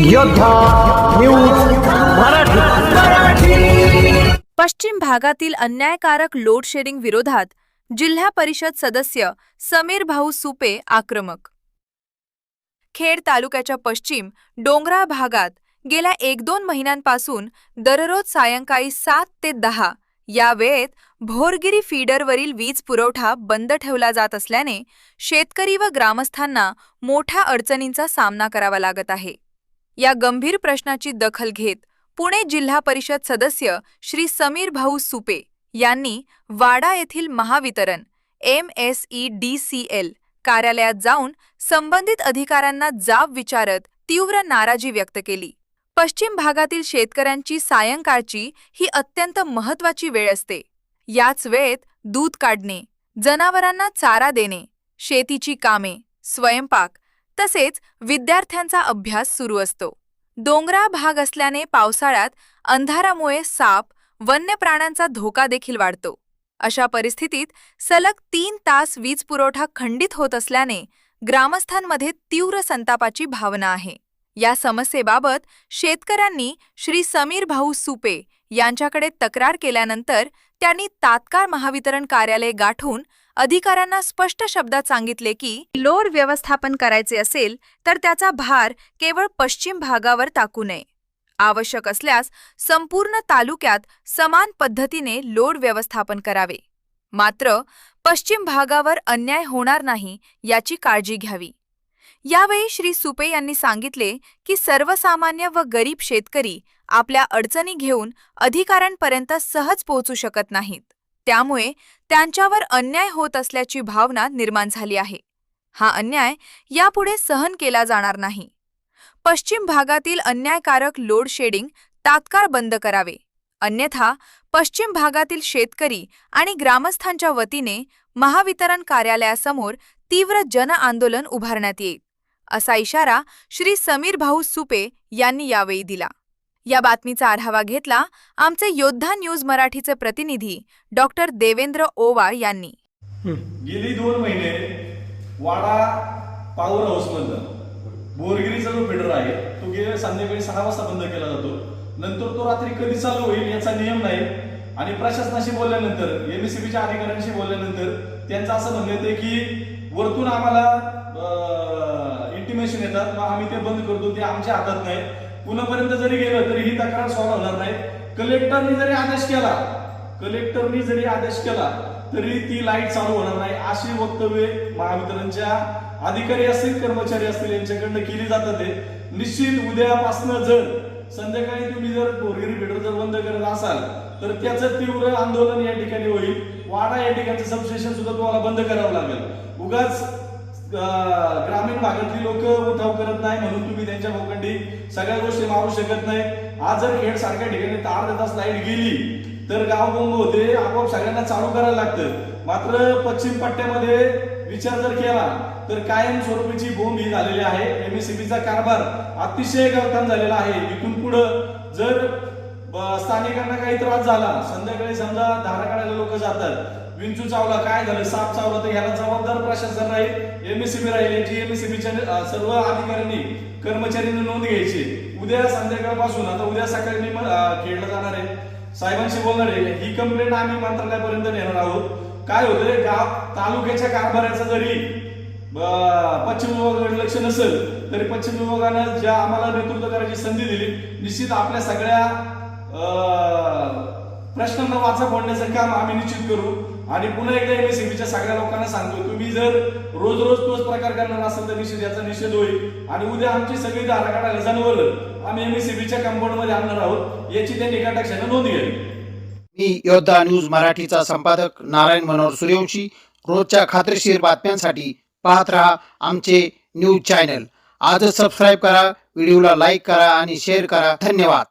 योद्धा न्यूज मराठी। पश्चिम भागातील अन्यायकारक लोड शेडिंग विरोधात जिल्हा परिषद सदस्य समीर भाऊ सुपे आक्रमक। खेड तालुक्याच्या पश्चिम डोंगराळ भागात गेल्या 1-2 महिन्यांपासून दररोज सायंकाळी 7 ते 10 या वेळेत भोरगिरी फीडरवरील वीज पुरवठा बंद ठेवला जात असल्याने शेतकरी व ग्रामस्थांना मोठ्या अडचणींचा सामना करावा लागत आहे। या गंभीर प्रश्नाची दखल घेत पुणे जिल्हा परिषद सदस्य श्री समीर भाऊ सुपे यांनी वाडा येथील महावितरण MSEDCL कार्यालयात जाऊन संबंधित अधिकाऱ्यांना जाब विचारत तीव्र नाराजी व्यक्त केली। पश्चिम भागातील शेतकऱ्यांची सायंकाळची ही अत्यंत महत्त्वाची वेळ असते। याच वेळेत दूध काढणे, जनावरांना चारा देणे, शेतीची कामे, स्वयंपाक तसेच विद्यार्थ्यांचा अभ्यास सुरू असतो। डोंगराळ भाग असल्याने पावसाळ्यात अंधारामुळे साप, वन्य प्राण्यांचा धोका देखील वाढतो। अशा परिस्थितीत सलग 3 तास वीज पुरवठा खंडित होत असल्याने ग्रामस्थांमध्ये तीव्र संतापाची भावना आहे। या समस्येबाबत शेतकऱ्यांनी श्री समीर भाऊ सुपे यांच्याकडे तक्रार केल्यानंतर त्यांनी तात्काळ महावितरण कार्यालय गाठून अधिकाऱ्यांना स्पष्ट शब्दात सांगितले की लोड व्यवस्थापन करायचे असेल तर त्याचा भार केवळ पश्चिम भागावर टाकू नये। आवश्यक असल्यास संपूर्ण तालुक्यात समान पद्धतीने लोड व्यवस्थापन करावे, मात्र पश्चिम भागावर अन्याय होणार नाही याची काळजी घ्यावी। यावेळी श्री सुपे यांनी सांगितले की सर्वसामान्य व गरीब शेतकरी आपल्या अडचणी घेऊन अधिकाऱ्यांपर्यंत सहज पोहोचू शकत नाहीत, त्यामुळे त्यांच्यावर अन्याय होत असल्याची भावना निर्माण झाली आहे। हा अन्याय यापुढे सहन केला जाणार नाही। पश्चिम भागातील अन्यायकारक लोड शेडिंग तात्काळ बंद करावे, अन्यथा पश्चिम भागातील शेतकरी आणि ग्रामस्थांच्या वतीने महावितरण कार्यालयासमोर तीव्र जन आंदोलन उभारण्यात येईल, असा इशारा श्री समीर भाऊ सुपे यांनी यावेळी दिला। या बातमीचा आढावा घेतला आमचे योद्धा न्यूज मराठीचे प्रतिनिधी डॉक्टर देवेंद्र ओवाळ यांनी। गेली 2 महिने वाडा पॉवर हाऊस मधलं बोरगिरीचा जो फीडर आहे तो गेल्या संध्याकाळी 6 वाजता बंद केला जातो। नंतर तो रात्री कधी चालू होईल याचा नियम नाही आणि प्रशासनाशी बोलल्यानंतर MSEBच्या अधिकाऱ्यांशी बोलल्यानंतर त्यांचं असं म्हणणं येते की वरतून आम्हाला इंटिमेशन येतात, मग आम्ही ते बंद करतो, ते आमच्या हातात नाही। पुण्यापर्यंत जरी गेलं तरी ही तक्रार सॉल्व्ह होणार नाही। कलेक्टरनी जरी आदेश केला तरी ती लाईट चालू होणार नाही, अशी वक्तव्य महावितरणच्या अधिकारी असतील, कर्मचारी असतील यांच्याकडनं केली जातात। निश्चित उद्यापासून जर संध्याकाळी तुम्ही जर बोरगिरी फीडर जर बंद करत असाल तर त्याचं तीव्र आंदोलन या ठिकाणी होईल। वाडा या ठिकाणचं सबस्टेशन सुद्धा तुम्हाला बंद करावं लागेल। उगाच ग्रामीण भागातली लोक उठाव करत नाही म्हणून तुम्ही त्यांच्या भोवंडी सगळ्या गोष्टी मारू शकत नाही। आज जर खेड सारख्या ठिकाणी अर्धा तास लाईट गेली तर गाव बोंब होते, आपोआप सगळ्यांना चालू करायला लागतं। मात्र पश्चिम पट्ट्यामध्ये विचार जर केला तर कायम स्वरूपीची बोंब ही झालेली आहे। MSEBचा कारभार अतिशय गलथान झालेला आहे। इथून पुढं जर स्थानिकांना काही त्रास झाला, संध्याकाळी समजा धारा काढायला लोक जातात, विंचू चावला, काय झालं, साप चावला, तर ह्याला जबाबदार प्रशासन राहील, MSEB राहील। याची MSEBच्या सर्व अधिकाऱ्यांनी कर्मचाऱ्यांनी नोंद घ्यायची। उद्या संध्याकाळपासून आता उद्या सकाळी मी खेळला जाणार आहे, साहेबांशी बोलणार आहे, ही कंप्लेंट आम्ही मंत्रालयापर्यंत नेणार आहोत। काय होतंय, गाव तालुक्याच्या कारभाराचं जरी पश्चिम विभागाकडे लक्ष नसेल तरी पश्चिम विभागानं ज्या आम्हाला नेतृत्व करायची संधी दिली, निश्चित आपल्या सगळ्या प्रश्नांना वाचा फोडण्याचं काम आम्ही निश्चित करू। आणि पुन्हा एकदा MSEBच्या सगळ्या लोकांना सांगतो, तुम्ही जर रोज तोच प्रकार करणार असेल तर निश्चित याचा निषेध होईल आणि उद्या आमची सगळी धारा काढायला जनावरं आम्ही MSEBच्या कंपाऊंड मध्ये आणणार आहोत, याची त्यांनी कटाक्षाने नोंद घ्यावी। मी योद्धा न्यूज मराठीचा संपादक नारायण मनोहर सूर्यवंशी। रोजच्या खात्रीशीर बातम्यांसाठी पाहत रहा आमचे न्यूज चॅनल। आजच सबस्क्राईब करा, व्हिडिओला लाईक करा आणि शेअर करा। धन्यवाद।